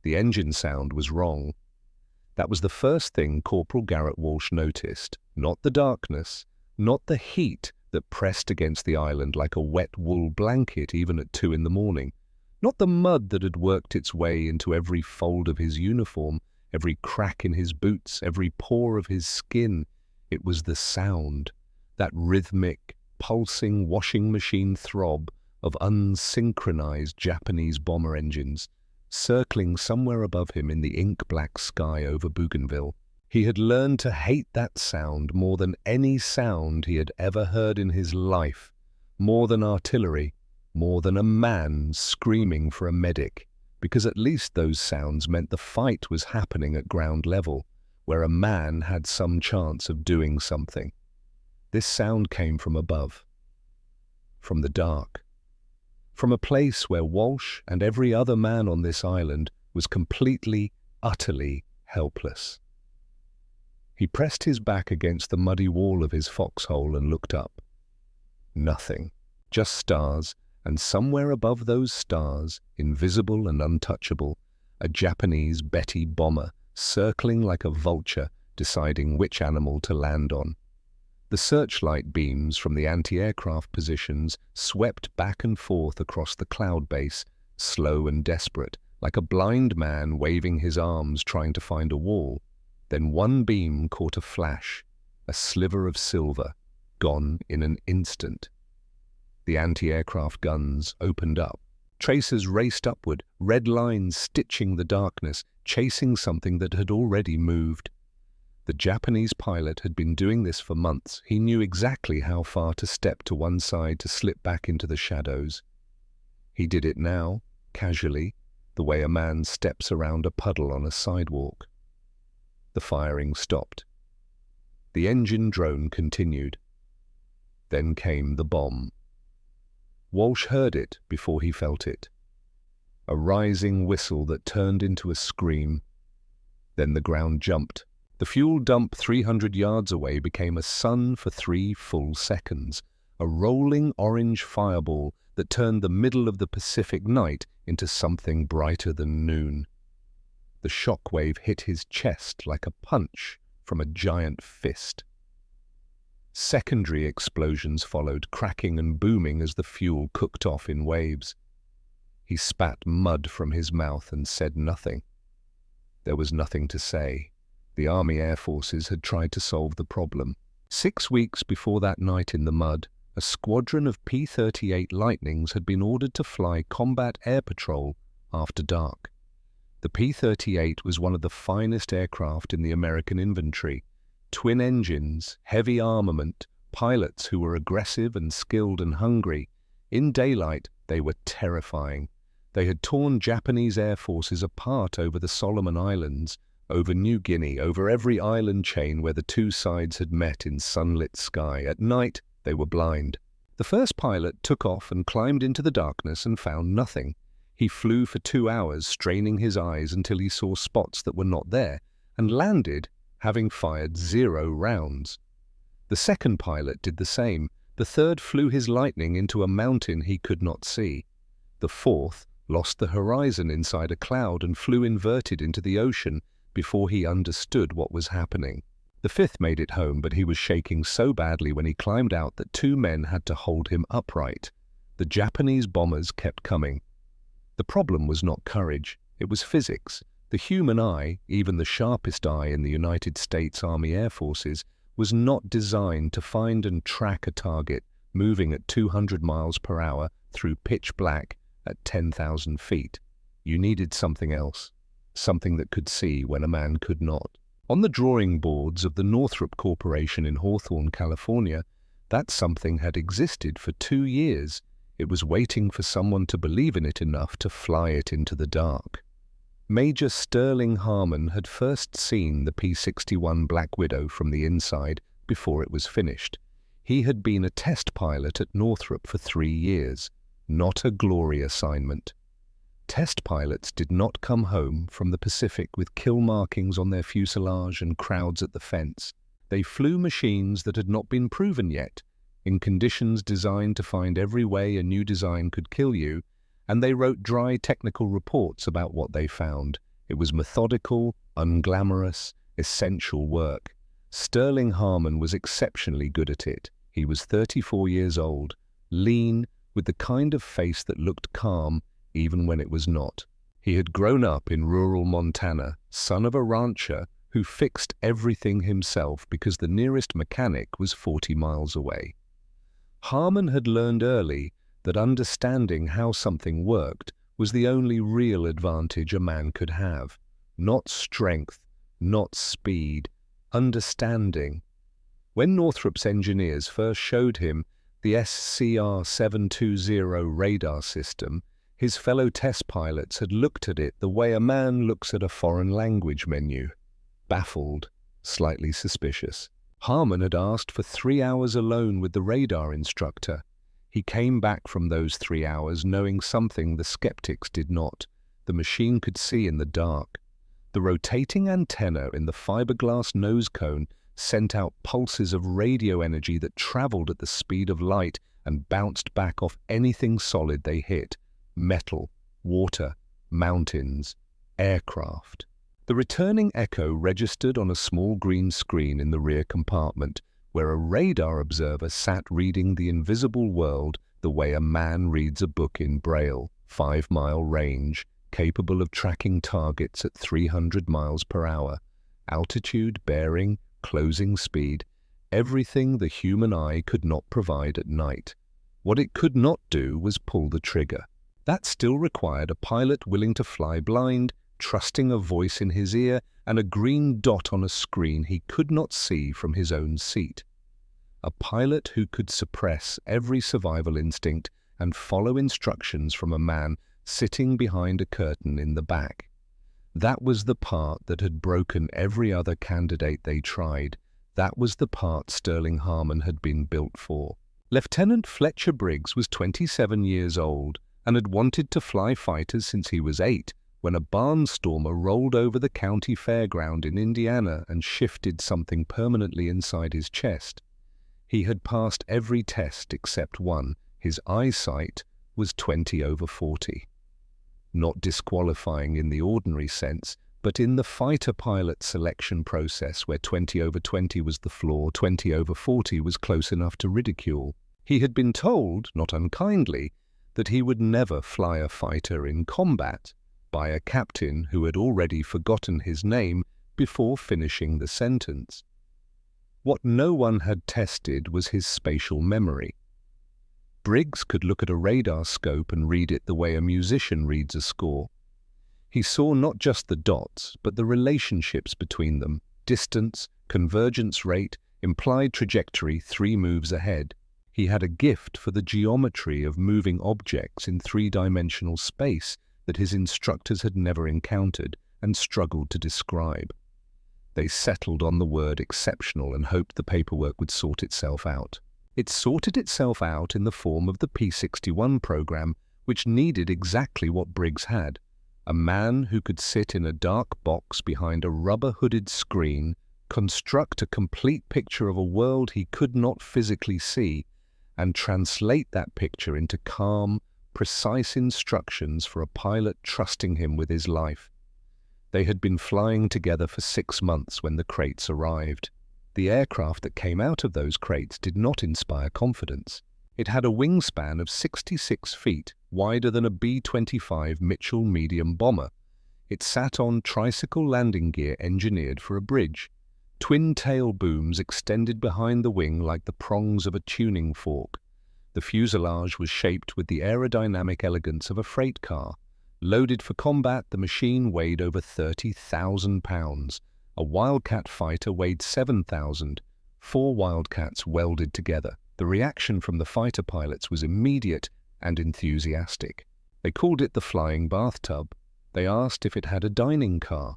The engine sound was wrong. That was the first thing Corporal Garrett Walsh noticed. Not the darkness, not the heat that pressed against the island like a wet wool blanket even at 2 in the morning. Not the mud that had worked its way into every fold of his uniform, every crack in his boots, every pore of his skin. It was the sound, that rhythmic, pulsing washing machine throb of unsynchronized Japanese bomber engines, circling somewhere above him in the ink-black sky over Bougainville. He had learned to hate that sound more than any sound he had ever heard in his life, more than artillery, more than a man screaming for a medic, because at least those sounds meant the fight was happening at ground level, where a man had some chance of doing something. This sound came from above, from the dark, from a place where Walsh and every other man on this island was completely, utterly helpless. He pressed his back against the muddy wall of his foxhole and looked up. Nothing, just stars, and somewhere above those stars, invisible and untouchable, a Japanese Betty bomber circling like a vulture, deciding which animal to land on. The searchlight beams from the anti-aircraft positions swept back and forth across the cloud base, slow and desperate, like a blind man waving his arms trying to find a wall. Then one beam caught a flash, a sliver of silver, gone in an instant. The anti-aircraft guns opened up. Tracers raced upward, red lines stitching the darkness, chasing something that had already moved. The Japanese pilot had been doing this for months. He knew exactly how far to step to one side to slip back into the shadows. He did it now, casually, the way a man steps around a puddle on a sidewalk. The firing stopped. The engine drone continued. Then came the bomb. Walsh heard it before he felt it. A rising whistle that turned into a scream. Then the ground jumped. The fuel dump 300 yards away became a sun for 3 full seconds, a rolling orange fireball that turned the middle of the Pacific night into something brighter than noon. The shockwave hit his chest like a punch from a giant fist. Secondary explosions followed, cracking and booming as the fuel cooked off in waves. He spat mud from his mouth and said nothing. There was nothing to say. The Army Air Forces had tried to solve the problem. 6 weeks before that night in the mud, a squadron of P-38 Lightnings had been ordered to fly combat air patrol after dark. The P-38 was one of the finest aircraft in the American infantry. Twin engines, heavy armament, pilots who were aggressive and skilled and hungry. In daylight, they were terrifying. They had torn Japanese air forces apart over the Solomon Islands, over New Guinea, over every island chain where the two sides had met in sunlit sky. At night, they were blind. The first pilot took off and climbed into the darkness and found nothing. He flew for 2 hours, straining his eyes until he saw spots that were not there, and landed, having fired 0 rounds. The second pilot did the same. The third flew his Lightning into a mountain he could not see. The fourth lost the horizon inside a cloud and flew inverted into the ocean before he understood what was happening. The fifth made it home, but he was shaking so badly when he climbed out that 2 men had to hold him upright. The Japanese bombers kept coming. The problem was not courage, it was physics. The human eye, even the sharpest eye in the United States Army Air Forces, was not designed to find and track a target moving at 200 miles per hour through pitch black at 10,000 feet. You needed something else, something that could see when a man could not. On the drawing boards of the Northrop Corporation in Hawthorne, California, that something had existed for 2 years. It was waiting for someone to believe in it enough to fly it into the dark. Major Sterling Harmon had first seen the P-61 Black Widow from the inside before it was finished. He had been a test pilot at Northrop for 3 years, not a glory assignment. Test pilots did not come home from the Pacific with kill markings on their fuselage and crowds at the fence. They flew machines that had not been proven yet, in conditions designed to find every way a new design could kill you, and they wrote dry technical reports about what they found, It was methodical, unglamorous, essential work. Sterling Harmon was exceptionally good at it. He was 34 years old, lean, with the kind of face that looked calm even when it was not. He had grown up in rural Montana, son of a rancher who fixed everything himself because the nearest mechanic was 40 miles away. Harmon had learned early that understanding how something worked was the only real advantage a man could have. Not strength, not speed, understanding. When Northrop's engineers first showed him the SCR-720 radar system, his fellow test pilots had looked at it the way a man looks at a foreign language menu. Baffled, slightly suspicious. Harmon had asked for 3 hours alone with the radar instructor. He came back from those 3 hours knowing something the skeptics did not. The machine could see in the dark. The rotating antenna in the fiberglass nose cone sent out pulses of radio energy that traveled at the speed of light and bounced back off anything solid they hit. Metal, water, mountains, aircraft. The returning echo registered on a small green screen in the rear compartment, where a radar observer sat reading the invisible world the way a man reads a book in Braille. 5-mile range, capable of tracking targets at 300 miles per hour. Altitude, bearing, closing speed, everything the human eye could not provide at night. What it could not do was pull the trigger. That still required a pilot willing to fly blind, trusting a voice in his ear and a green dot on a screen he could not see from his own seat. A pilot who could suppress every survival instinct and follow instructions from a man sitting behind a curtain in the back. That was the part that had broken every other candidate they tried. That was the part Sterling Harmon had been built for. Lieutenant Fletcher Briggs was 27 years old and had wanted to fly fighters since he was 8, when a barnstormer rolled over the county fairground in Indiana and shifted something permanently inside his chest. He had passed every test except one. His eyesight was 20/40. Not disqualifying in the ordinary sense, but in the fighter pilot selection process where 20/20 was the floor, 20/40 was close enough to ridicule. He had been told, not unkindly, that he would never fly a fighter in combat, by a captain who had already forgotten his name before finishing the sentence. What no one had tested was his spatial memory. Briggs could look at a radar scope and read it the way a musician reads a score. He saw not just the dots, but the relationships between them: distance, convergence rate, implied trajectory 3 moves ahead. He had a gift for the geometry of moving objects in 3-dimensional space that his instructors had never encountered and struggled to describe. They settled on the word exceptional and hoped the paperwork would sort itself out. It sorted itself out in the form of the P-61 program, which needed exactly what Briggs had: a man who could sit in a dark box behind a rubber-hooded screen, construct a complete picture of a world he could not physically see, and translate that picture into calm, precise instructions for a pilot trusting him with his life. They had been flying together for 6 months when the crates arrived. The aircraft that came out of those crates did not inspire confidence. It had a wingspan of 66 feet, wider than a B-25 Mitchell medium bomber. It sat on tricycle landing gear engineered for a bridge. Twin tail booms extended behind the wing like the prongs of a tuning fork. The fuselage was shaped with the aerodynamic elegance of a freight car. Loaded for combat, the machine weighed over 30,000 pounds. A Wildcat fighter weighed 7,000, 4 Wildcats welded together. The reaction from the fighter pilots was immediate and enthusiastic. They called it the flying bathtub. They asked if it had a dining car.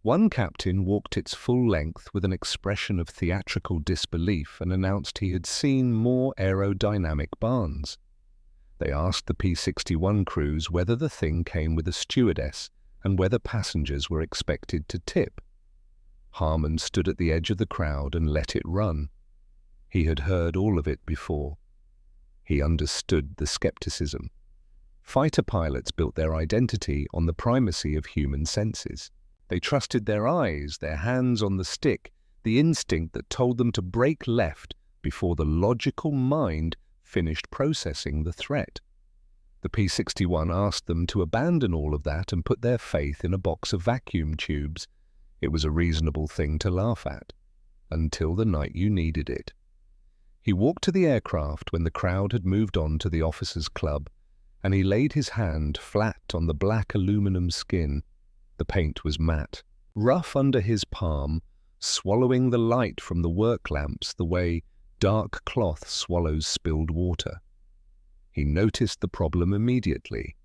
One captain walked its full length with an expression of theatrical disbelief and announced he had seen more aerodynamic barns. They asked the P-61 crews whether the thing came with a stewardess and whether passengers were expected to tip. Harmon stood at the edge of the crowd and let it run. He had heard all of it before. He understood the skepticism. Fighter pilots built their identity on the primacy of human senses. They trusted their eyes, their hands on the stick, the instinct that told them to brake left before the logical mind finished processing the threat. The P-61 asked them to abandon all of that and put their faith in a box of vacuum tubes. It was a reasonable thing to laugh at, until the night you needed it. He walked to the aircraft when the crowd had moved on to the officers' club, and he laid his hand flat on the black aluminum skin. The paint was matte, rough under his palm, swallowing the light from the work lamps the way dark cloth swallows spilled water. He noticed the problem immediately.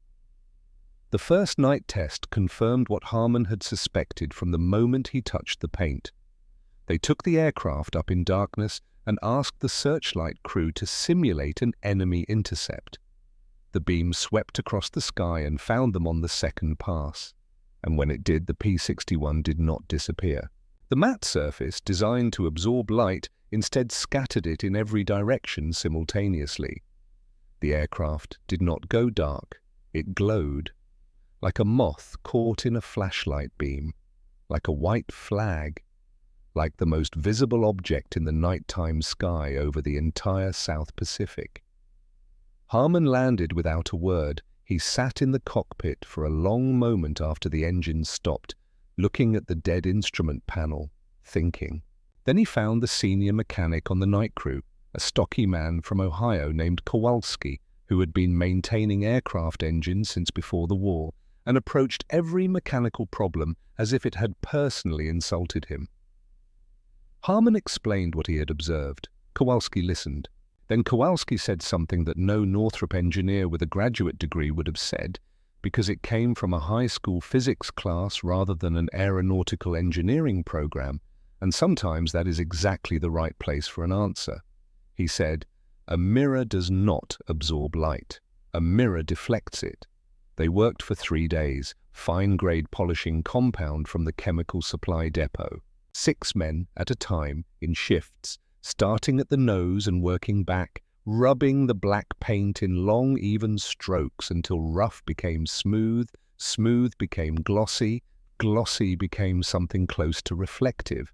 The first night test confirmed what Harmon had suspected from the moment he touched the paint. They took the aircraft up in darkness and asked the searchlight crew to simulate an enemy intercept. The beam swept across the sky and found them on the second pass, and when it did, the P-61 did not disappear. The matte surface, designed to absorb light, instead scattered it in every direction simultaneously. The aircraft did not go dark. It glowed, like a moth caught in a flashlight beam, like a white flag, like the most visible object in the nighttime sky over the entire South Pacific. Harmon landed without a word. He sat in the cockpit for a long moment after the engine stopped, looking at the dead instrument panel, thinking. Then he found the senior mechanic on the night crew, a stocky man from Ohio named Kowalski, who had been maintaining aircraft engines since before the war, and approached every mechanical problem as if it had personally insulted him. Harmon explained what he had observed. Kowalski listened. Then Kowalski said something that no Northrop engineer with a graduate degree would have said, because it came from a high school physics class rather than an aeronautical engineering program, and sometimes that is exactly the right place for an answer. He said, "A mirror does not absorb light. A mirror deflects it." They worked for 3 days, fine-grade polishing compound from the chemical supply depot. 6 men at a time, in shifts, starting at the nose and working back, rubbing the black paint in long, even strokes until rough became smooth, smooth became glossy, glossy became something close to reflective.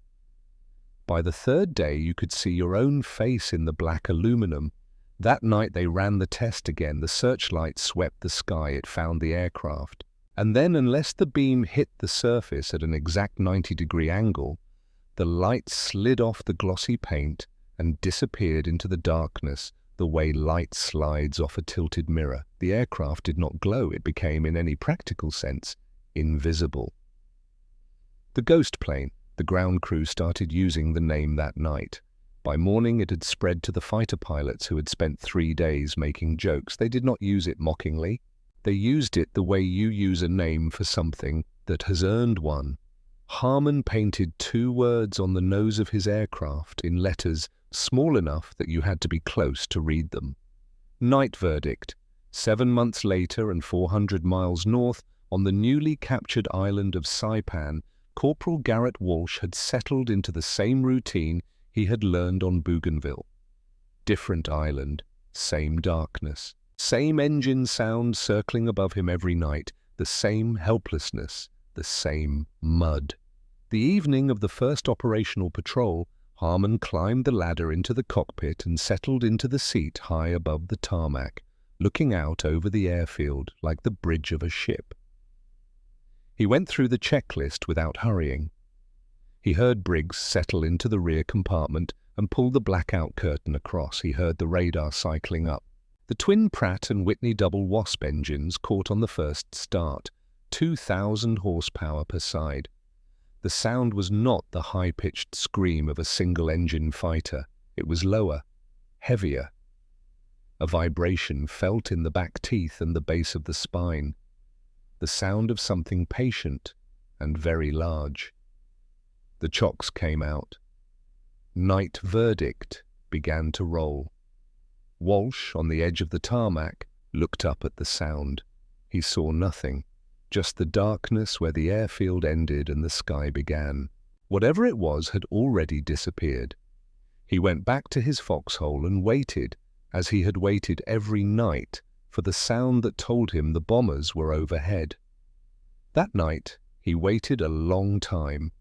By the 3rd day, you could see your own face in the black aluminum. That night they ran the test again. The searchlight swept the sky. It found the aircraft. And then, unless the beam hit the surface at an exact 90-degree angle, the light slid off the glossy paint and disappeared into the darkness the way light slides off a tilted mirror. The aircraft did not glow. It became, in any practical sense, invisible. The ghost plane. The ground crew started using the name that night. By morning it had spread to the fighter pilots who had spent 3 days making jokes. They did not use it mockingly. They used it the way you use a name for something that has earned one. Harmon painted 2 words on the nose of his aircraft in letters small enough that you had to be close to read them. Night verdict. 7 months later and 400 miles north, on the newly captured island of Saipan, Corporal Garrett Walsh had settled into the same routine he had learned on Bougainville. Different island, same darkness, same engine sound circling above him every night, the same helplessness, the same mud. The evening of the first operational patrol, Harmon climbed the ladder into the cockpit and settled into the seat high above the tarmac, looking out over the airfield like the bridge of a ship. He went through the checklist without hurrying. He heard Briggs settle into the rear compartment and pull the blackout curtain across. He heard the radar cycling up. The twin Pratt & Whitney double Wasp engines caught on the first start, 2,000 horsepower per side. The sound was not the high-pitched scream of a single-engine fighter. It was lower, heavier. A vibration felt in the back teeth and the base of the spine. The sound of something patient and very large. The chocks came out. Night verdict began to roll. Walsh, on the edge of the tarmac, looked up at the sound. He saw nothing, just the darkness where the airfield ended and the sky began. Whatever it was had already disappeared. He went back to his foxhole and waited, as he had waited every night, for the sound that told him the bombers were overhead. That night, he waited a long time.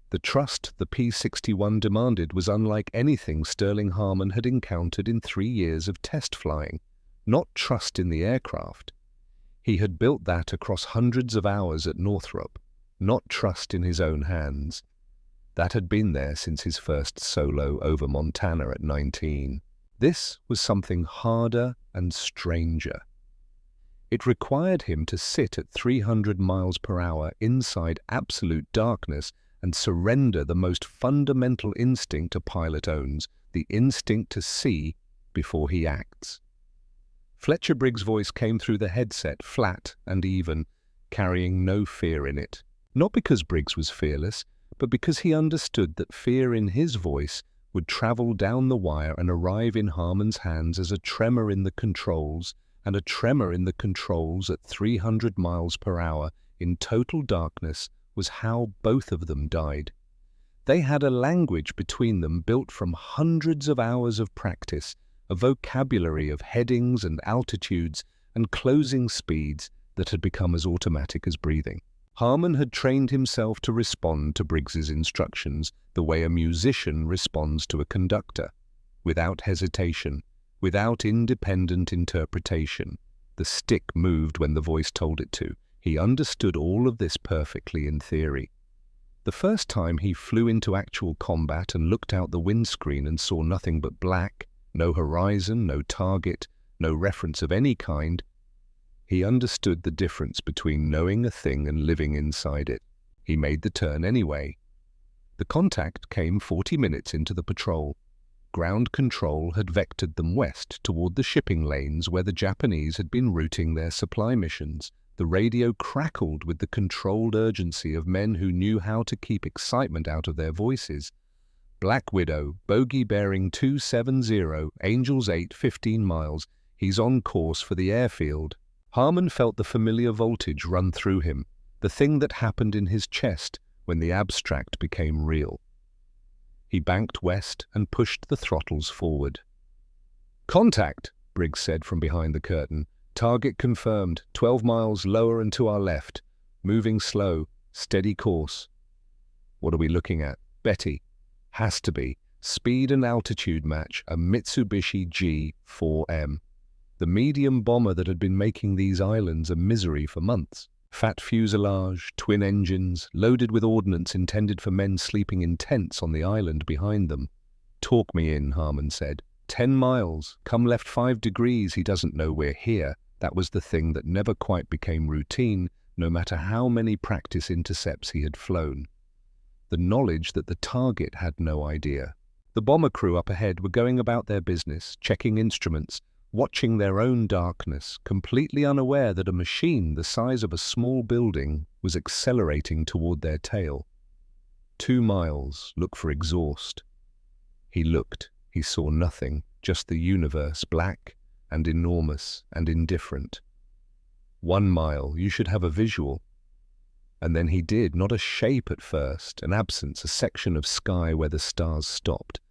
The trust the P-61 demanded was unlike anything Sterling Harmon had encountered in 3 years of test flying. Not trust in the aircraft. He had built that across hundreds of hours at Northrop, not trust in his own hands. That had been there since his first solo over Montana at 19. This was something harder and stranger. It required him to sit at 300 miles per hour inside absolute darkness and surrender the most fundamental instinct a pilot owns, the instinct to see before he acts. Fletcher Briggs' voice came through the headset, flat and even, carrying no fear in it. Not because Briggs was fearless, but because he understood that fear in his voice would travel down the wire and arrive in Harmon's hands as a tremor in the controls, and a tremor in the controls at 300 miles per hour in total darkness was how both of them died. They had a language between them built from hundreds of hours of practice, a vocabulary of headings and altitudes and closing speeds that had become as automatic as breathing. Harmon had trained himself to respond to Briggs's instructions the way a musician responds to a conductor, without hesitation, without independent interpretation. The stick moved when the voice told it to. He understood all of this perfectly in theory. The first time he flew into actual combat and looked out the windscreen and saw nothing but black, no horizon, no target, no reference of any kind, he understood the difference between knowing a thing and living inside it. He made the turn anyway. The contact came 40 minutes into the patrol. Ground control had vectored them west toward the shipping lanes where the Japanese had been routing their supply missions. The radio crackled with the controlled urgency of men who knew how to keep excitement out of their voices. Black Widow, bogey bearing 270, Angels 8, 15 miles. He's on course for the airfield. Harmon felt the familiar voltage run through him, the thing that happened in his chest when the abstract became real. He banked west and pushed the throttles forward. "Contact," Briggs said from behind the curtain. "Target confirmed, 12 miles lower and to our left. Moving slow, steady course." "What are we looking at?" "Betty." "Has to be. Speed and altitude match, a Mitsubishi G4M. The medium bomber that had been making these islands a misery for months. Fat fuselage, twin engines, loaded with ordnance intended for men sleeping in tents on the island behind them. "Talk me in," Harmon said. 10 miles, come left 5 degrees, he doesn't know we're here." That was the thing that never quite became routine, no matter how many practice intercepts he had flown. The knowledge that the target had no idea. The bomber crew up ahead were going about their business, checking instruments, watching their own darkness, completely unaware that a machine the size of a small building was accelerating toward their tail. 2 miles, look for exhaust. He looked. He saw nothing, just the universe, black and enormous and indifferent. 1 mile, you should have a visual. And then he did, not a shape at first, an absence, a section of sky where the stars stopped,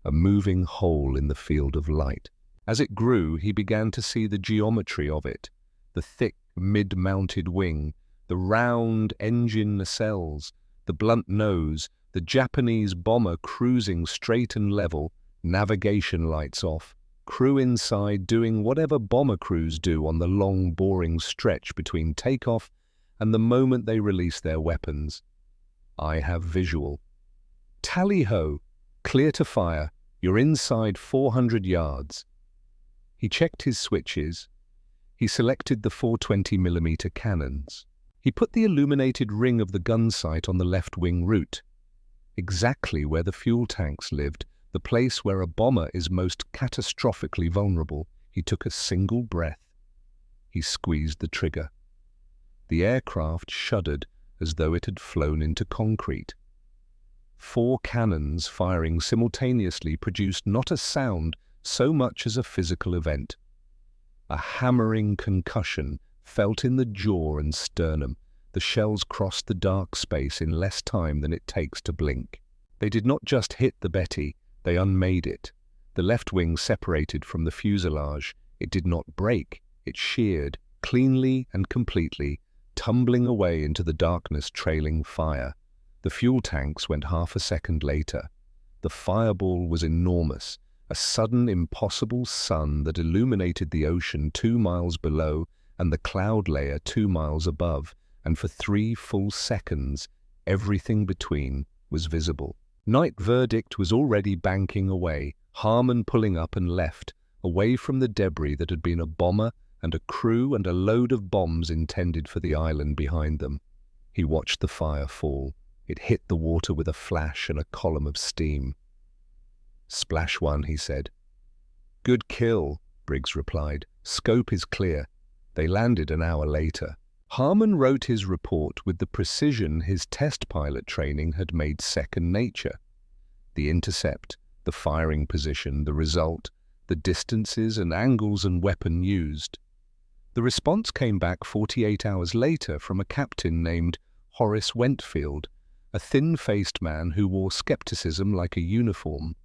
a moving hole in the field of light. As it grew, he began to see the geometry of it, the thick, mid-mounted wing, the round engine nacelles, the blunt nose, the Japanese bomber cruising straight and level, navigation lights off, crew inside doing whatever bomber crews do on the long, boring stretch between takeoff and the moment they release their weapons. I have visual. Tally-ho! Clear to fire. You're inside 400 yards. He checked his switches. He selected the 420mm cannons. He put the illuminated ring of the gun sight on the left wing route, exactly where the fuel tanks lived, the place where a bomber is most catastrophically vulnerable. He took a single breath. He squeezed the trigger. The aircraft shuddered as though it had flown into concrete. 4 cannons firing simultaneously produced not a sound so much as a physical event. A hammering concussion felt in the jaw and sternum. The shells crossed the dark space in less time than it takes to blink. They did not just hit the Betty, they unmade it. The left wing separated from the fuselage. It did not break, It sheared, cleanly and completely, tumbling away into the darkness, trailing fire. The fuel tanks went half a second later. The fireball was enormous, a sudden, impossible sun that illuminated the ocean 2 miles below and the cloud layer 2 miles above, and for 3 full seconds, everything between was visible. Night Verdict was already banking away, Harmon pulling up and left, away from the debris that had been a bomber and a crew and a load of bombs intended for the island behind them. He watched the fire fall. It hit the water with a flash and a column of steam. "Splash one," he said. "Good kill," Briggs replied. "Scope is clear." They landed an hour later. Harmon wrote his report with the precision his test pilot training had made second nature. The intercept, the firing position, the result, the distances and angles and weapon used. The response came back 48 hours later from a captain named Horace Wentfield, a thin-faced man who wore skepticism like a uniform.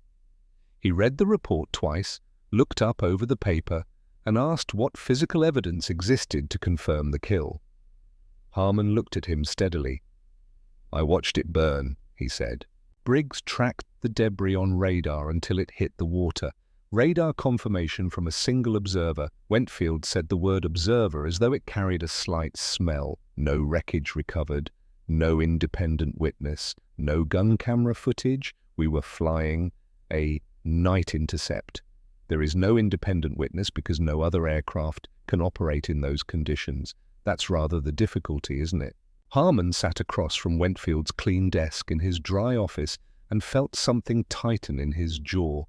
He read the report twice, looked up over the paper, and asked what physical evidence existed to confirm the kill. Harmon looked at him steadily. "I watched it burn," he said. Briggs tracked the debris on radar until it hit the water. Radar confirmation from a single observer. Wentfield said the word observer as though it carried a slight smell. No wreckage recovered, no independent witness, no gun camera footage. We were flying a night intercept. There is no independent witness because no other aircraft can operate in those conditions. That's rather the difficulty, isn't it? Harmon sat across from Wentfield's clean desk in his dry office and felt something tighten in his jaw.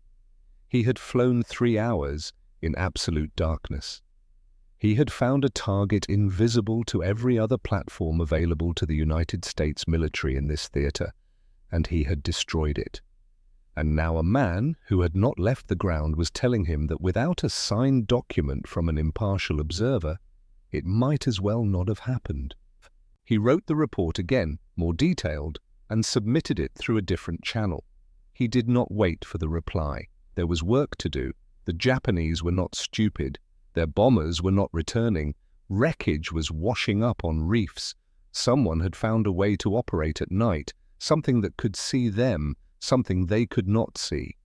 He had flown 3 hours in absolute darkness. He had found a target invisible to every other platform available to the United States military in this theater, and he had destroyed it. And now a man who had not left the ground was telling him that without a signed document from an impartial observer, it might as well not have happened. He wrote the report again, more detailed, and submitted it through a different channel. He did not wait for the reply. There was work to do. The Japanese were not stupid. Their bombers were not returning. Wreckage was washing up on reefs. Someone had found a way to operate at night, something that could see them, something they could not see.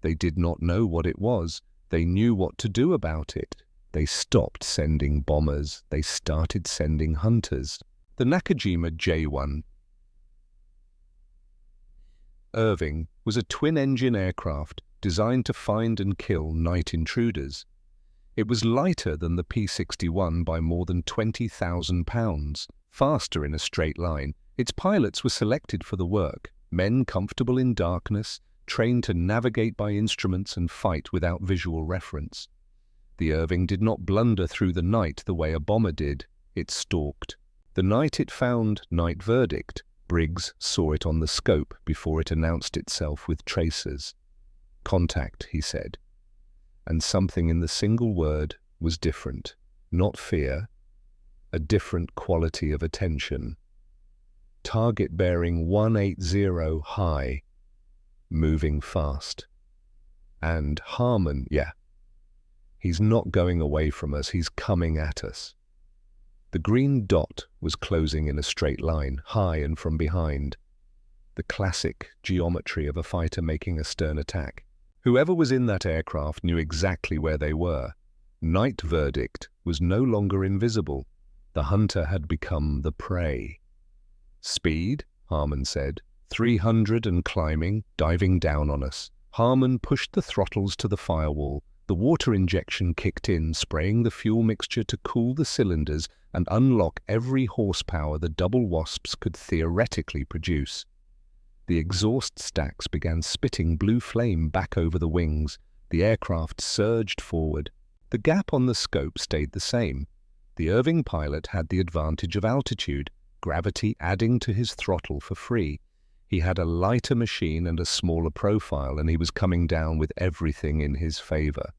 They did not know what it was. They knew what to do about it. They stopped sending bombers. They started sending hunters. The Nakajima J-1 Irving was a twin-engine aircraft designed to find and kill night intruders. It was lighter than the P-61 by more than 20,000 pounds, faster in a straight line. Its pilots were selected for the work, men comfortable in darkness, trained to navigate by instruments and fight without visual reference. The Irving did not blunder through the night the way a bomber did. It stalked. The night it found Night Verdict, Briggs saw it on the scope before it announced itself with tracers. "Contact," he said. And something in the single word was different. Not fear, a different quality of attention. Target bearing 180 high, moving fast. And Harmon, he's not going away from us, he's coming at us. The green dot was closing in a straight line, high and from behind. The classic geometry of a fighter making a stern attack. Whoever was in that aircraft knew exactly where they were. Night Verdict was no longer invisible. The hunter had become the prey. "Speed," Harmon said. 300 and climbing, diving down on us. Harmon pushed the throttles to the firewall. The water injection kicked in, spraying the fuel mixture to cool the cylinders and unlock every horsepower the double wasps could theoretically produce. The exhaust stacks began spitting blue flame back over the wings. The aircraft surged forward. The gap on the scope stayed the same. The Irving pilot had the advantage of altitude, gravity adding to his throttle for free. He had a lighter machine and a smaller profile, and he was coming down with everything in his favor.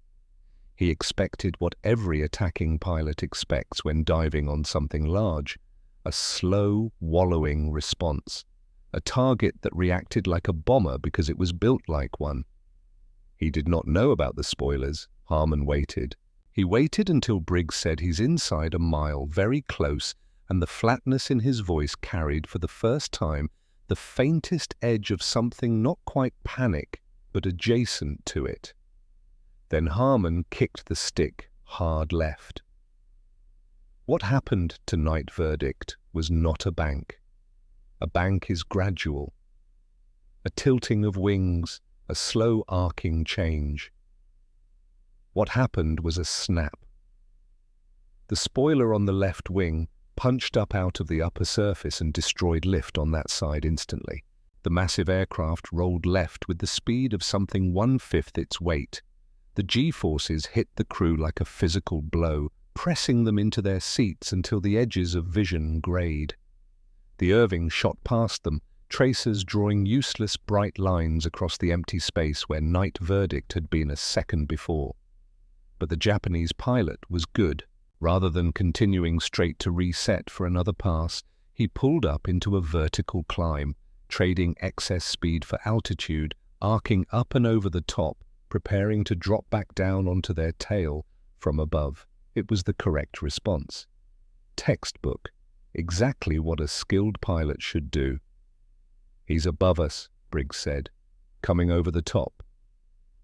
He expected what every attacking pilot expects when diving on something large, a slow, wallowing response, a target that reacted like a bomber because it was built like one. He did not know about the spoilers. Harmon waited. He waited until Briggs said he's inside a mile, very close, and the flatness in his voice carried, for the first time, the faintest edge of something not quite panic, but adjacent to it. Then Harmon kicked the stick hard left. What happened to Night Verdict was not a bank. A bank is gradual. A tilting of wings, a slow arcing change. What happened was a snap. The spoiler on the left wing punched up out of the upper surface and destroyed lift on that side instantly. The massive aircraft rolled left with the speed of something 1/5 its weight. The G-forces hit the crew like a physical blow, pressing them into their seats until the edges of vision grayed. The Irving shot past them, tracers drawing useless bright lines across the empty space where Night Verdict had been a second before. But the Japanese pilot was good. Rather than continuing straight to reset for another pass, he pulled up into a vertical climb, trading excess speed for altitude, arcing up and over the top, preparing to drop back down onto their tail from above. It was the correct response. Textbook. Exactly what a skilled pilot should do. "He's above us," Briggs said, "coming over the top."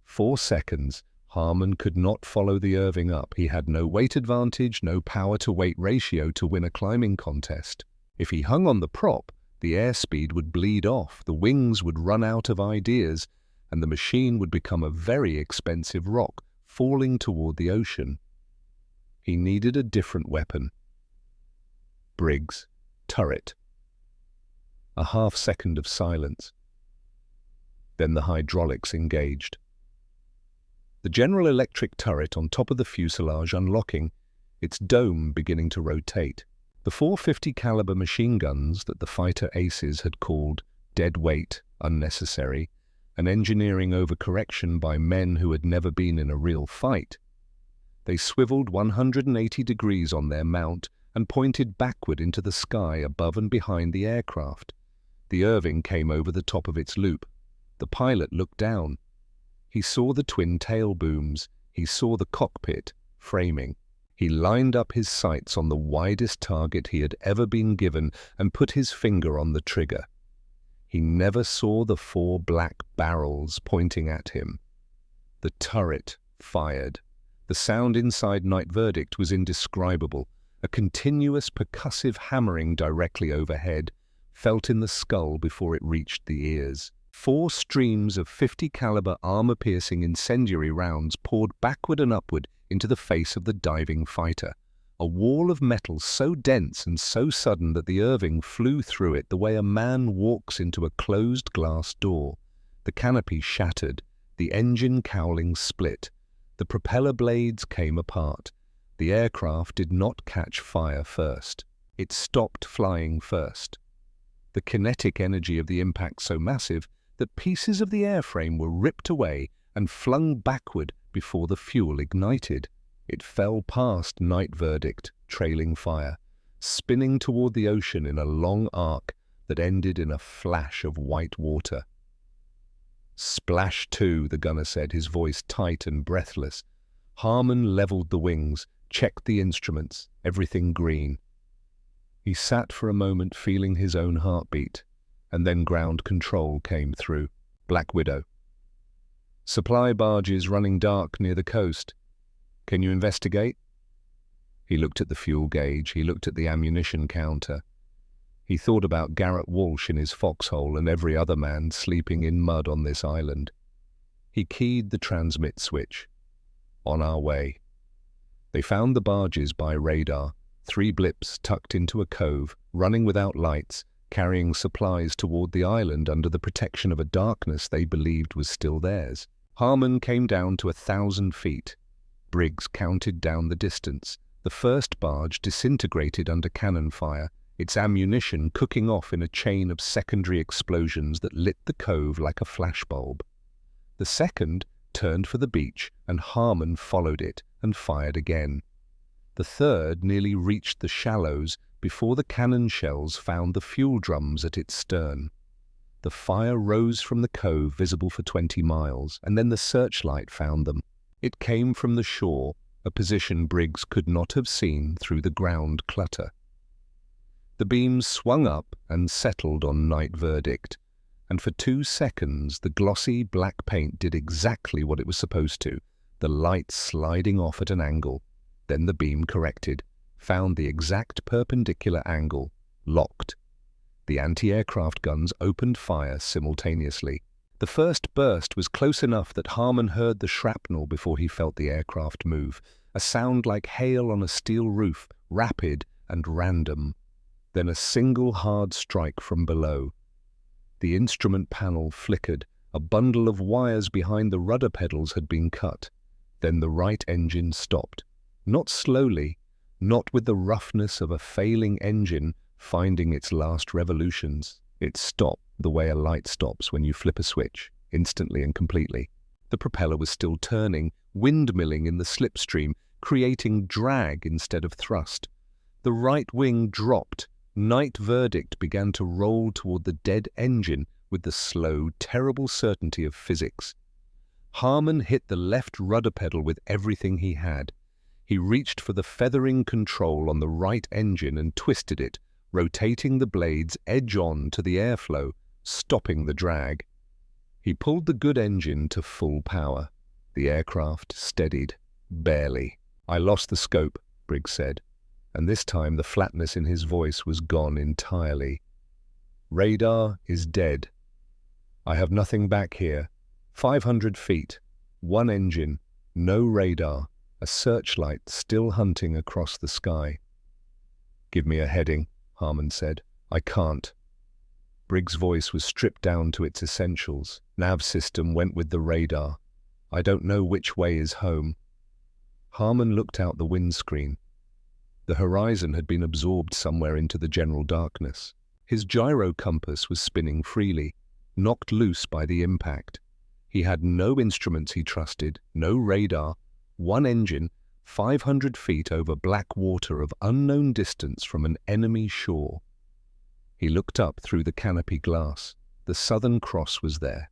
4 seconds. Harmon could not follow the Irving up. He had no weight advantage, no power-to-weight ratio to win a climbing contest. If he hung on the prop, the airspeed would bleed off, the wings would run out of ideas, and the machine would become a very expensive rock, falling toward the ocean. He needed a different weapon. Briggs, turret. A half-second of silence. Then the hydraulics engaged. The General Electric turret on top of the fuselage unlocking, its dome beginning to rotate. The 450 caliber machine guns that the fighter aces had called dead weight, unnecessary, an engineering overcorrection by men who had never been in a real fight. They swiveled 180 degrees on their mount and pointed backward into the sky above and behind the aircraft. The Irving came over the top of its loop. The pilot looked down. He saw the twin tail booms. He saw the cockpit, framing. He lined up his sights on the widest target he had ever been given and put his finger on the trigger. He never saw the 4 black barrels pointing at him. The turret fired. The sound inside Night Verdict was indescribable, a continuous percussive hammering directly overhead, felt in the skull before it reached the ears. 4 streams of 50 caliber armor-piercing incendiary rounds poured backward and upward into the face of the diving fighter, a wall of metal so dense and so sudden that the Irving flew through it the way a man walks into a closed glass door. The canopy shattered, the engine cowling split, the propeller blades came apart. The aircraft did not catch fire first. It stopped flying first. The kinetic energy of the impact so massive that pieces of the airframe were ripped away and flung backward before the fuel ignited. It fell past Night Verdict, trailing fire, spinning toward the ocean in a long arc that ended in a flash of white water. "Splash 2, the gunner said, his voice tight and breathless. Harmon leveled the wings, checked the instruments, everything green. He sat for a moment feeling his own heartbeat, and then ground control came through. Black Widow. "Supply barges running dark near the coast. Can you investigate?" He looked at the fuel gauge, he looked at the ammunition counter. He thought about Garrett Walsh in his foxhole and every other man sleeping in mud on this island. He keyed the transmit switch. On our way. They found the barges by radar, 3 blips tucked into a cove, running without lights, carrying supplies toward the island under the protection of a darkness they believed was still theirs. Harmon came down to 1,000 feet. Briggs counted down the distance. The first barge disintegrated under cannon fire, its ammunition cooking off in a chain of secondary explosions that lit the cove like a flashbulb. The second turned for the beach, and Harmon followed it and fired again. The third nearly reached the shallows before the cannon shells found the fuel drums at its stern. The fire rose from the cove visible for 20 miles, and then the searchlight found them. It came from the shore, a position Briggs could not have seen through the ground clutter. The beams swung up and settled on Night Verdict, and for 2 seconds the glossy black paint did exactly what it was supposed to, the light sliding off at an angle. Then the beam corrected, found the exact perpendicular angle, locked. The anti-aircraft guns opened fire simultaneously. The first burst was close enough that Harmon heard the shrapnel before he felt the aircraft move, a sound like hail on a steel roof, rapid and random. Then a single hard strike from below. The instrument panel flickered. A bundle of wires behind the rudder pedals had been cut. Then the right engine stopped. Not slowly, not with the roughness of a failing engine finding its last revolutions. It stopped the way a light stops when you flip a switch, instantly and completely. The propeller was still turning, windmilling in the slipstream, creating drag instead of thrust. The right wing dropped. Night Verdict began to roll toward the dead engine with the slow, terrible certainty of physics. Harmon hit the left rudder pedal with everything he had. He reached for the feathering control on the right engine and twisted it, rotating the blades edge-on to the airflow, stopping the drag. He pulled the good engine to full power. The aircraft steadied, barely. "I lost the scope," Briggs said, and this time the flatness in his voice was gone entirely. "Radar is dead. I have nothing back here. 500 feet, one engine, no radar, a searchlight still hunting across the sky." "Give me a heading," Harmon said. "I can't." Briggs' voice was stripped down to its essentials. "Nav system went with the radar. I don't know which way is home." Harmon looked out the windscreen. The horizon had been absorbed somewhere into the general darkness. His gyro compass was spinning freely, knocked loose by the impact. He had no instruments he trusted, no radar, one engine, 500 feet over black water of unknown distance from an enemy shore. He looked up through the canopy glass. The Southern Cross was there.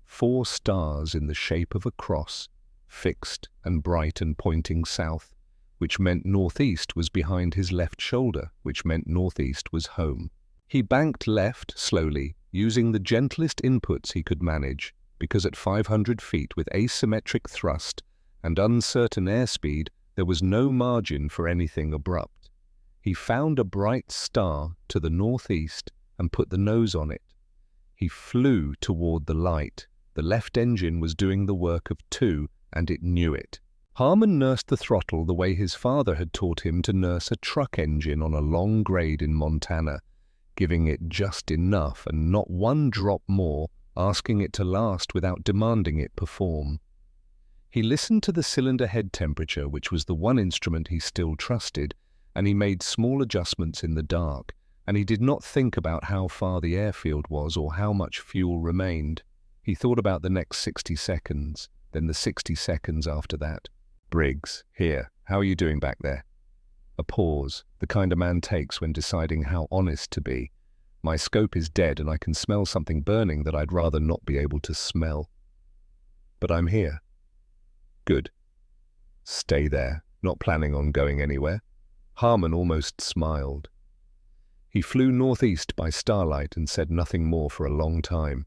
4 stars in the shape of a cross, fixed and bright and pointing south, which meant northeast was behind his left shoulder, which meant northeast was home. He banked left slowly, using the gentlest inputs he could manage, because at 500 feet with asymmetric thrust and uncertain airspeed, there was no margin for anything abrupt. He found a bright star to the northeast and put the nose on it. He flew toward the light. The left engine was doing the work of 2, and it knew it. Harmon nursed the throttle the way his father had taught him to nurse a truck engine on a long grade in Montana, giving it just enough and not one drop more, asking it to last without demanding it perform. He listened to the cylinder head temperature, which was the one instrument he still trusted, and he made small adjustments in the dark, and he did not think about how far the airfield was or how much fuel remained. He thought about the next 60 seconds, then the 60 seconds after that. "Briggs, here, how are you doing back there?" A pause, the kind a man takes when deciding how honest to be. "My scope is dead and I can smell something burning that I'd rather not be able to smell. But I'm here." "Good. Stay there, not planning on going anywhere?" Harmon almost smiled. He flew northeast by starlight and said nothing more for a long time.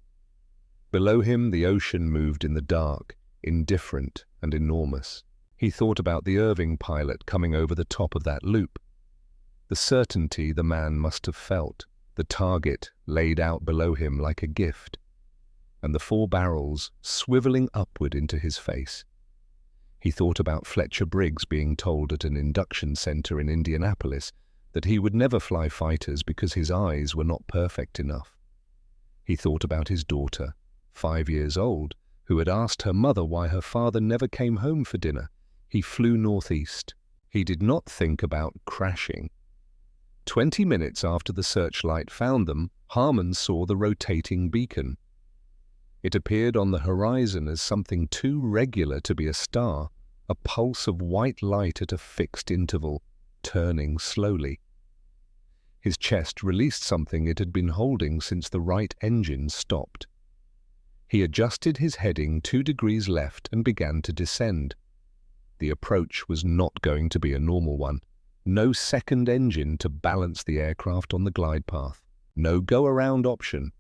Below him the ocean moved in the dark, indifferent and enormous. He thought about the Irving pilot coming over the top of that loop. The certainty the man must have felt, the target laid out below him like a gift, and the 4 barrels swiveling upward into his face. He thought about Fletcher Briggs being told at an induction center in Indianapolis that he would never fly fighters because his eyes were not perfect enough. He thought about his daughter, 5 years old, who had asked her mother why her father never came home for dinner. He flew northeast. He did not think about crashing. 20 minutes after the searchlight found them, Harmon saw the rotating beacon. It appeared on the horizon as something too regular to be a star, a pulse of white light at a fixed interval, turning slowly. His chest released something it had been holding since the right engine stopped. He adjusted his heading 2 degrees left and began to descend. The approach was not going to be a normal one. No second engine to balance the aircraft on the glide path. No go-around option.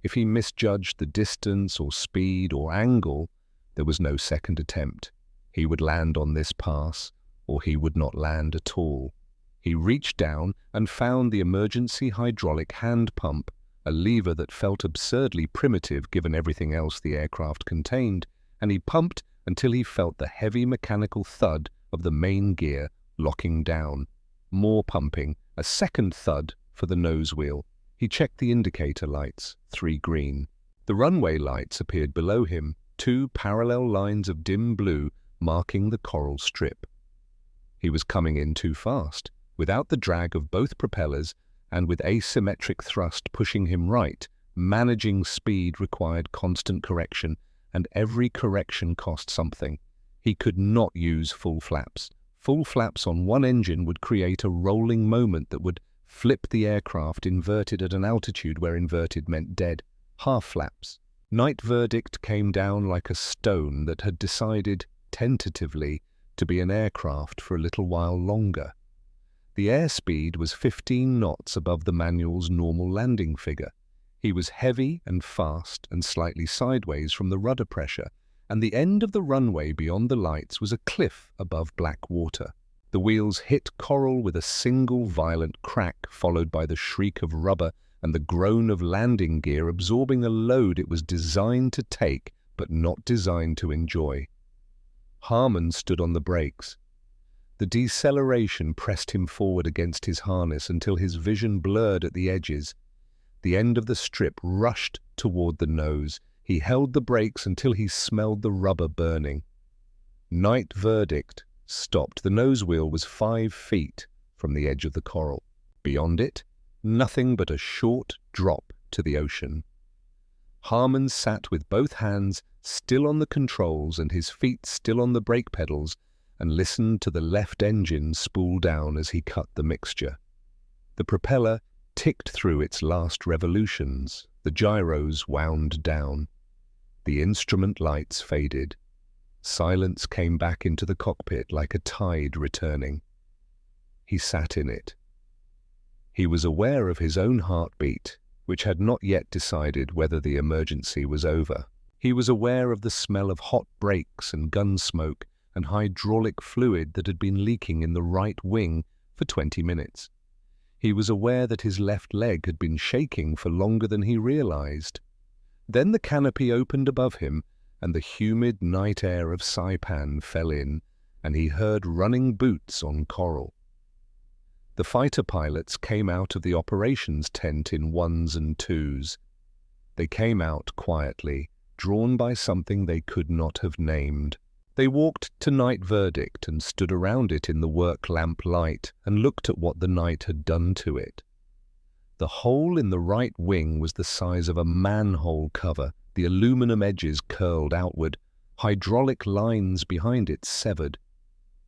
If he misjudged the distance or speed or angle, there was no second attempt. He would land on this pass, or he would not land at all. He reached down and found the emergency hydraulic hand pump, a lever that felt absurdly primitive given everything else the aircraft contained, and he pumped until he felt the heavy mechanical thud of the main gear locking down. More pumping, a second thud for the nose wheel. He checked the indicator lights, 3 green. The runway lights appeared below him, 2 parallel lines of dim blue marking the coral strip. He was coming in too fast, without the drag of both propellers and with asymmetric thrust pushing him right. Managing speed required constant correction, and every correction cost something. He could not use full flaps. Full flaps on one engine would create a rolling moment that would flip the aircraft inverted at an altitude where inverted meant dead. Half flaps. Night verdict came down like a stone that had decided, tentatively, to be an aircraft for a little while longer. The airspeed was 15 knots above the manual's normal landing figure. He was heavy and fast and slightly sideways from the rudder pressure, and the end of the runway beyond the lights was a cliff above black water. The wheels hit coral with a single violent crack, followed by the shriek of rubber and the groan of landing gear absorbing a load it was designed to take but not designed to enjoy. Harmon stood on the brakes. The deceleration pressed him forward against his harness until his vision blurred at the edges. The end of the strip rushed toward the nose. He held the brakes until he smelled the rubber burning. Night verdict stopped. The nose wheel was 5 feet from the edge of the coral. Beyond it, nothing but a short drop to the ocean. Harmon sat with both hands still on the controls and his feet still on the brake pedals and listened to the left engine spool down as he cut the mixture. The propeller ticked through its last revolutions. The gyros wound down. The instrument lights faded. Silence came back into the cockpit like a tide returning. He sat in it. He was aware of his own heartbeat, which had not yet decided whether the emergency was over. He was aware of the smell of hot brakes and gun smoke and hydraulic fluid that had been leaking in the right wing for 20 minutes. He was aware that his left leg had been shaking for longer than he realized. Then the canopy opened above him, and the humid night air of Saipan fell in, and he heard running boots on coral. The fighter pilots came out of the operations tent in 1s and 2s. They came out quietly, drawn by something they could not have named. They walked to night verdict and stood around it in the work lamp light and looked at what the night had done to it. The hole in the right wing was the size of a manhole cover, the aluminum edges curled outward, hydraulic lines behind it severed.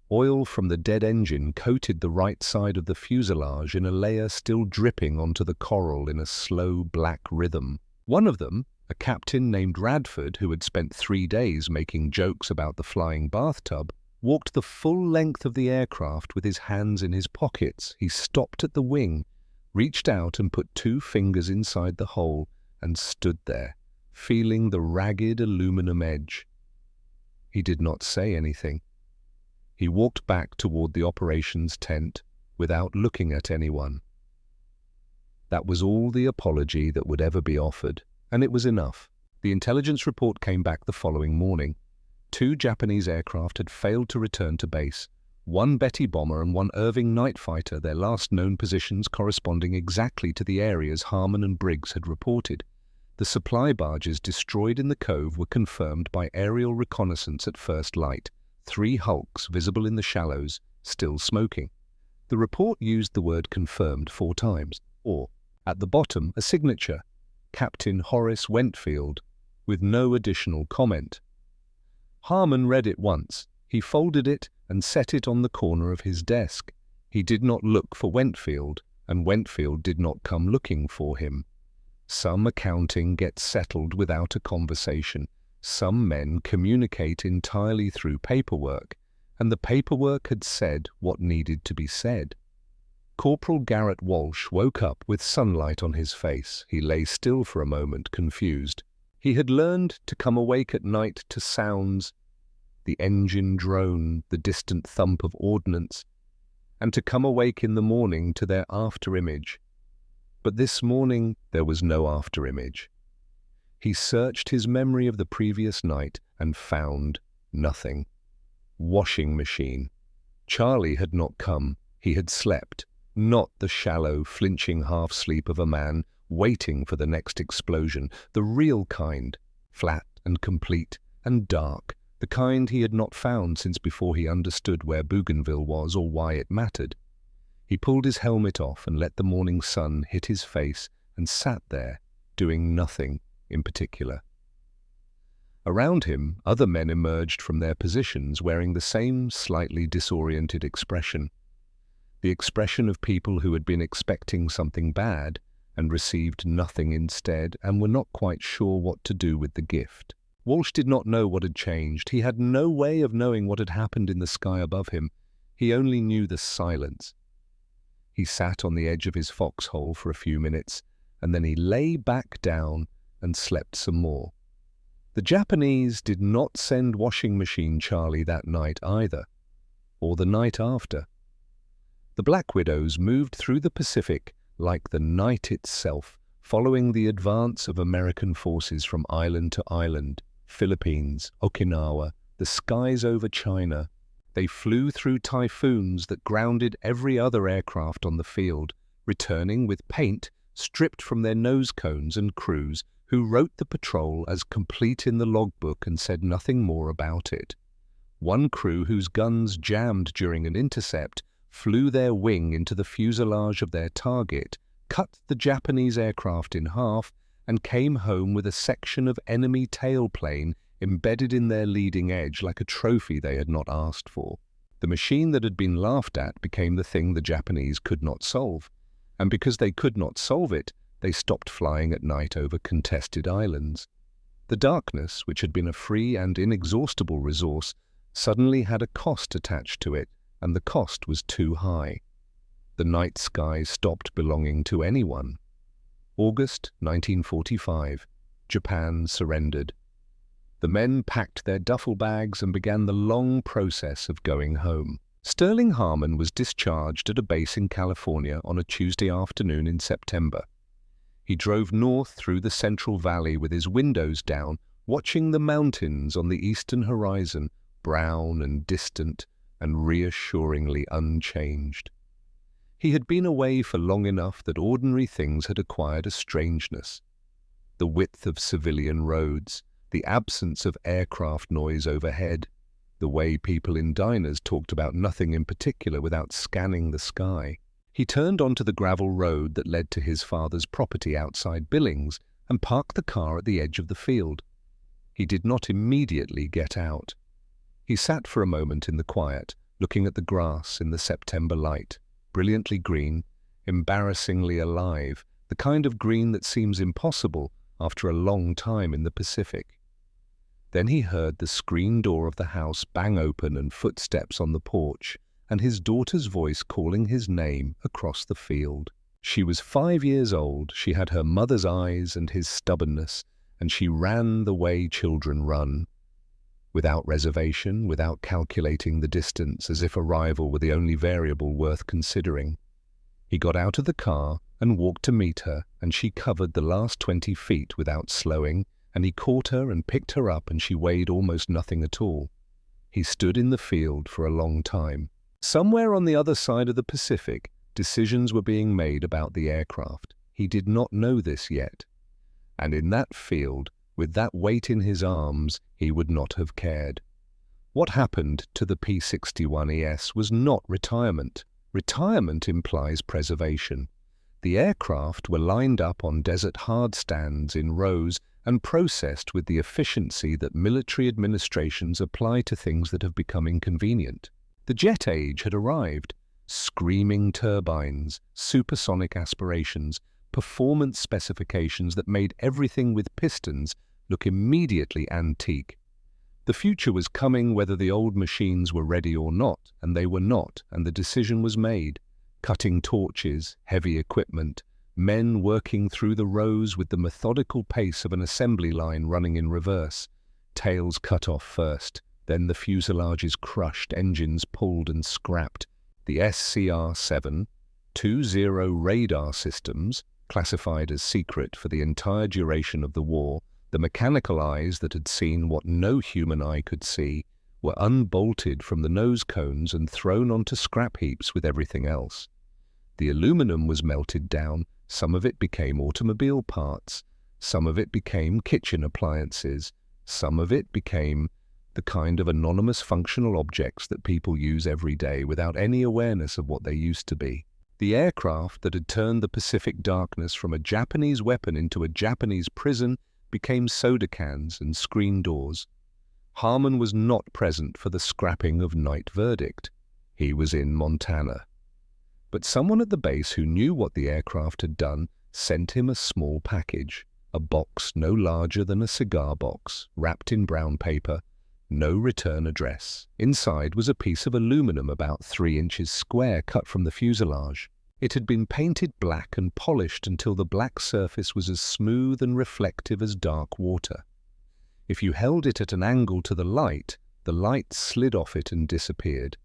Oil from the dead engine coated the right side of the fuselage in a layer still dripping onto the coral in a slow black rhythm. One of them, a captain named Radford, who had spent 3 days making jokes about the flying bathtub, walked the full length of the aircraft with his hands in his pockets. He stopped at the wing, reached out and put 2 fingers inside the hole and stood there, feeling the ragged aluminum edge. He did not say anything. He walked back toward the operations tent without looking at anyone. That was all the apology that would ever be offered, and it was enough. The intelligence report came back the following morning. 2 Japanese aircraft had failed to return to base. 1 Betty bomber and 1 Irving night fighter, their last known positions corresponding exactly to the areas Harmon and Briggs had reported. The supply barges destroyed in the cove were confirmed by aerial reconnaissance at first light. 3 hulks visible in the shallows, still smoking. The report used the word confirmed 4 times, or, at the bottom, a signature, Captain Horace Wentfield, with no additional comment. Harmon read it once. He folded it and set it on the corner of his desk. He did not look for Wentfield, and Wentfield did not come looking for him. Some accounting gets settled without a conversation. Some men communicate entirely through paperwork, and the paperwork had said what needed to be said. Corporal Garrett Walsh woke up with sunlight on his face. He lay still for a moment, confused. He had learned to come awake at night to sounds, the engine drone, the distant thump of ordnance, and to come awake in the morning to their after-image. But this morning there was no after-image. He searched his memory of the previous night and found nothing. Washing machine. Charlie had not come. He had slept, not the shallow, flinching half-sleep of a man waiting for the next explosion, the real kind, flat and complete and dark, the kind he had not found since before he understood where Bougainville was or why it mattered. He pulled his helmet off and let the morning sun hit his face and sat there, doing nothing in particular. Around him, other men emerged from their positions wearing the same slightly disoriented expression. The expression of people who had been expecting something bad and received nothing instead and were not quite sure what to do with the gift. Walsh did not know what had changed. He had no way of knowing what had happened in the sky above him. He only knew the silence. He sat on the edge of his foxhole for a few minutes, and then he lay back down and slept some more. The Japanese did not send Washing Machine Charlie that night either, or the night after. The Black Widows moved through the Pacific like the night itself, following the advance of American forces from island to island, Philippines, Okinawa, the skies over China. They flew through typhoons that grounded every other aircraft on the field, returning with paint stripped from their nose cones and crews who wrote the patrol as complete in the logbook and said nothing more about it. One crew whose guns jammed during an intercept flew their wing into the fuselage of their target, cut the Japanese aircraft in half, and came home with a section of enemy tailplane embedded in their leading edge like a trophy they had not asked for. The machine that had been laughed at became the thing the Japanese could not solve, and because they could not solve it, they stopped flying at night over contested islands. The darkness, which had been a free and inexhaustible resource, suddenly had a cost attached to it, and the cost was too high. The night sky stopped belonging to anyone. August 1945. Japan surrendered. The men packed their duffel bags and began the long process of going home. Sterling Harmon was discharged at a base in California on a Tuesday afternoon in September. He drove north through the Central Valley with his windows down, watching the mountains on the eastern horizon, brown and distant and reassuringly unchanged. He had been away for long enough that ordinary things had acquired a strangeness. The width of civilian roads, the absence of aircraft noise overhead, the way people in diners talked about nothing in particular without scanning the sky. He turned onto the gravel road that led to his father's property outside Billings and parked the car at the edge of the field. He did not immediately get out. He sat for a moment in the quiet, looking at the grass in the September light, brilliantly green, embarrassingly alive, the kind of green that seems impossible after a long time in the Pacific. Then he heard the screen door of the house bang open and footsteps on the porch, and his daughter's voice calling his name across the field. She was 5 years old, she had her mother's eyes and his stubbornness, and she ran the way children run. Without reservation, without calculating the distance as if arrival were the only variable worth considering. He got out of the car and walked to meet her, and she covered the last 20 feet without slowing, and he caught her and picked her up, and she weighed almost nothing at all. He stood in the field for a long time. Somewhere on the other side of the Pacific, decisions were being made about the aircraft. He did not know this yet. And in that field, with that weight in his arms, he would not have cared. What happened to the P-61ES was not retirement. Retirement implies preservation. The aircraft were lined up on desert hardstands in rows and processed with the efficiency that military administrations apply to things that have become inconvenient. The jet age had arrived. Screaming turbines, supersonic aspirations, performance specifications that made everything with pistons look immediately antique. The future was coming whether the old machines were ready or not, and they were not, and the decision was made. Cutting torches, heavy equipment, men working through the rows with the methodical pace of an assembly line running in reverse. Tails cut off first, then the fuselages crushed, engines pulled and scrapped. The SCR-7, 20 radar systems, classified as secret for the entire duration of the war, the mechanical eyes that had seen what no human eye could see, were unbolted from the nose cones and thrown onto scrap heaps with everything else. The aluminum was melted down, some of it became automobile parts, some of it became kitchen appliances, some of it became the kind of anonymous functional objects that people use every day without any awareness of what they used to be. The aircraft that had turned the Pacific darkness from a Japanese weapon into a Japanese prison became soda cans and screen doors. Harmon was not present for the scrapping of Night Verdict. He was in Montana. But someone at the base who knew what the aircraft had done sent him a small package, a box no larger than a cigar box, wrapped in brown paper, no return address. Inside was a piece of aluminum about 3 inches square cut from the fuselage. It had been painted black and polished until the black surface was as smooth and reflective as dark water. If you held it at an angle to the light slid off it and disappeared.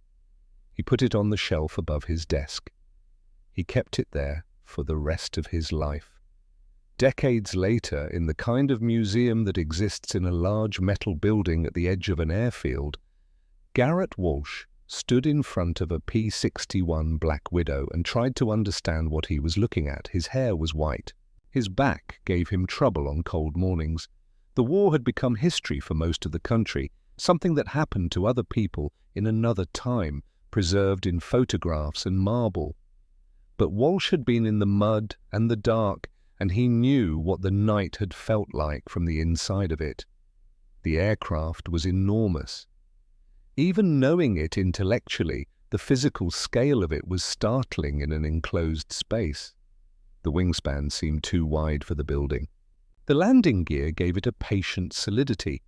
He put it on the shelf above his desk. He kept it there for the rest of his life. Decades later, in the kind of museum that exists in a large metal building at the edge of an airfield, Garrett Walsh stood in front of a P-61 Black Widow and tried to understand what he was looking at. His hair was white. His back gave him trouble on cold mornings. The war had become history for most of the country, something that happened to other people in another time, preserved in photographs and marble. But Walsh had been in the mud and the dark, and he knew what the night had felt like from the inside of it. The aircraft was enormous. Even knowing it intellectually, the physical scale of it was startling in an enclosed space. The wingspan seemed too wide for the building. The landing gear gave it a patient solidity,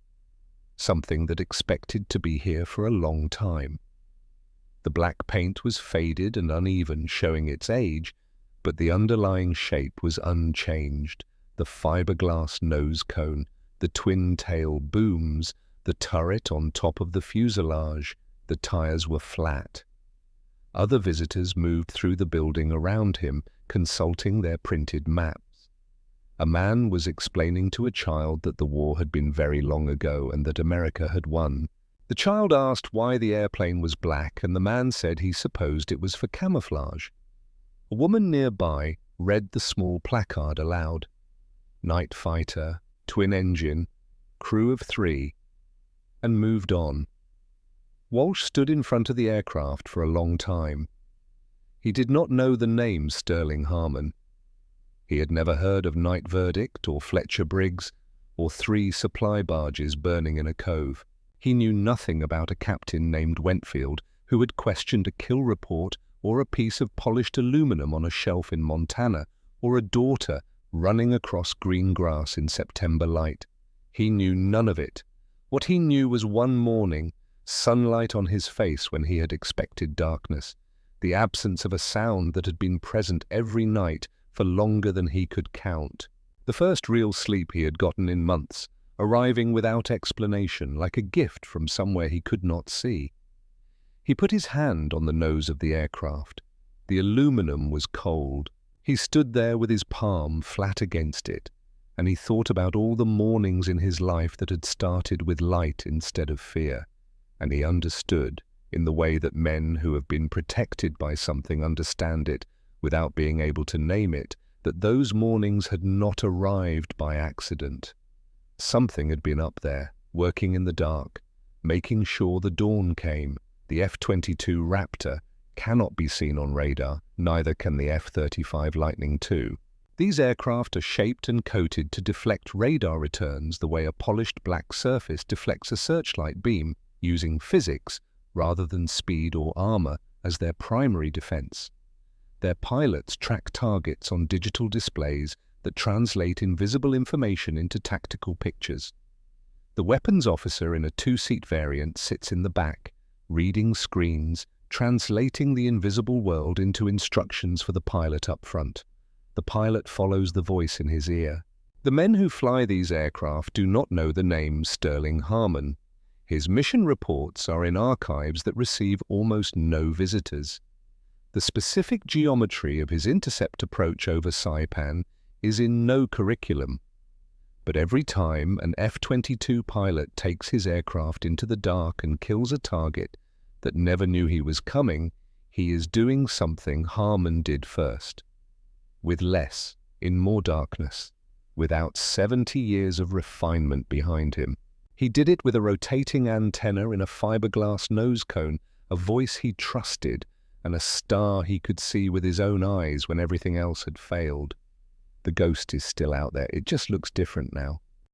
something that expected to be here for a long time. The black paint was faded and uneven, showing its age, but the underlying shape was unchanged. The fiberglass nose cone, the twin-tail booms, the turret on top of the fuselage, the tires were flat. Other visitors moved through the building around him, consulting their printed maps. A man was explaining to a child that the war had been very long ago and that America had won. The child asked why the airplane was black, and the man said he supposed it was for camouflage. A woman nearby read the small placard aloud. Night fighter, twin engine, crew of 3, and moved on. Walsh stood in front of the aircraft for a long time. He did not know the name Sterling Harmon. He had never heard of Night Verdict or Fletcher Briggs or 3 supply barges burning in a cove. He knew nothing about a captain named Wentfield who had questioned a kill report or a piece of polished aluminum on a shelf in Montana, or a daughter running across green grass in September light. He knew none of it. What he knew was one morning, sunlight on his face when he had expected darkness, the absence of a sound that had been present every night for longer than he could count. The first real sleep he had gotten in months, arriving without explanation, like a gift from somewhere he could not see. He put his hand on the nose of the aircraft. The aluminum was cold. He stood there with his palm flat against it, and he thought about all the mornings in his life that had started with light instead of fear, and he understood, in the way that men who have been protected by something understand it, without being able to name it, that those mornings had not arrived by accident. Something had been up there, working in the dark, making sure the dawn came. The F-22 Raptor cannot be seen on radar, neither can the F-35 Lightning II. These aircraft are shaped and coated to deflect radar returns the way a polished black surface deflects a searchlight beam, using physics rather than speed or armor as their primary defense. Their pilots track targets on digital displays that translate invisible information into tactical pictures. The weapons officer in a two-seat variant sits in the back, reading screens, translating the invisible world into instructions for the pilot up front. The pilot follows the voice in his ear. The men who fly these aircraft do not know the name Sterling Harmon. His mission reports are in archives that receive almost no visitors. The specific geometry of his intercept approach over Saipan is in no curriculum. But every time an F-22 pilot takes his aircraft into the dark and kills a target that never knew he was coming, he is doing something Harmon did first. With less, in more darkness, without 70 years of refinement behind him. He did it with a rotating antenna in a fiberglass nose cone, a voice he trusted, and a star he could see with his own eyes when everything else had failed. The ghost is still out there. It just looks different now.